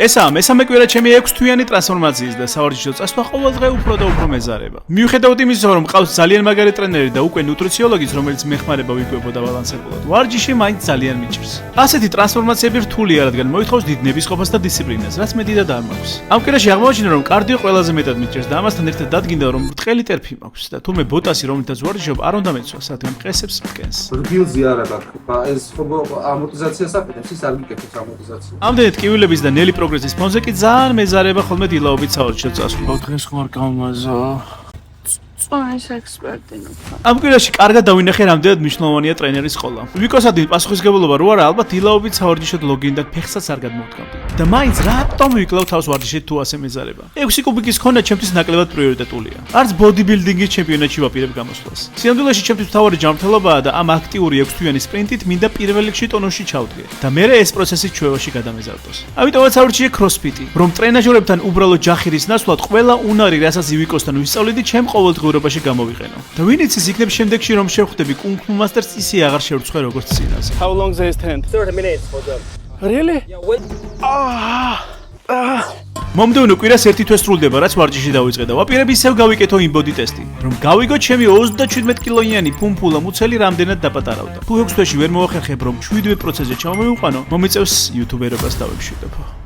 ესაა მესამე კვირა ჩემი 6 თვიანი ტრანსფორმაციის და სავარჯიშო წასვლა ყოველდღე უფრო და უფრო მეზარება. მიუხედავად იმისა, რომ მყავს ძალიან მაგარი ტრენერი და უკვე ნუტრიციოლოგიც, რომელიც მეხმარება ვიკვებო და ბალანსებულად, ვარჯიში მაინც ძალიან მიჭირს. ასეთი ტრანსფორმაციები რთულია, რადგან მოითხოვს დიდ ნებისყოფას და დისციპლინას, რაც მე დიდად არ მაქვს. ამ კვირაში აღმოაჩინე, რომ კარდიო ყველაზე მეტად მიჭირს და ამასთან ერთად დადგინდა, რომ ბრტყელი ტერფი მაქვს და თუმე ბოტასი, რომელთაც ვარჯიშობ, არ უნდა მეცვა, სათემ მყესებს მტკენს. რგილზი არა გაქვს. ეს ხო ამორტიზაციას აპირებს, ის არ გიკეთებს ამორტიზაციას. ამდენად კივილების და ნელი პროგრესის ფონზე კი ძალიან მეზარება ხოლმე დილაობით სავარჯიშო წასვლა. დღეს ხარ გამაზა. წონის ექსპერტი ნუქა. ამ კვირაში კარგად დავინახე, რამდენად მნიშვნელოვანია ტრენერის ყოლა. ვიკოსადი პასუხისგებლობა რო არა, ალბათ დილაობით სავარჯიშოდ ლოგინი და ფეხსაც არ გადმოვთქვამდი. და მაინც რატომ ვიკლავ თავს ვარჯიშით თუ ასე მეზარება? 6 კუბიკის ქონა ჩემთვის ნაკლებად პრიორიტეტულია. არც ბოდიბილდინგის ჩემპიონატში ვაპირებ გამოსვლას. სინამდვილეში ჩემთვის მთავარი ჯანმრთელობაა და ამ აქტიური 6 თვიანი სპრინტით მინდა პირველ რიგში ტონუსში ჩავდგე და მერე ეს პროცესი ჩვევაში გადამეზარდოს. ამიტომაც ავრჩიე კროსფიტი, რომ ტრენაჟორებთან უბრალოდ ჯახირის ნაცვლად ყველა უნარი, რასაც ივიკოსთან ვისწავლიდი, ჩემ ყოველდღიურობაში გამოვიყენო. და ვინც ის იქნებ შემდეგში რომ შევხვდები კუნგ-ფუ მასტერს, ისე აღარ შევრცხვე როგორც წინაზე. How long is tent? 30 minutes for them. Really? Yeah, wait. მომდევნო კვირას ერთი თვე სრულდება, რაც ვარჯიში დავიწყე და ვაპირებ ისევ გავიკეთო ინბოდი ტესტი, რომ გავიგო ჩემი 37 კილოიანი ფუმფულა მუცელი რამდენად დაპატარავდა. თუ 6 თვეში ვერ მოახერხებ, რომ 7 პროცესზე ჩამოვიყვანო, მომიწევს იუთუბერობას დავემშვიდობო.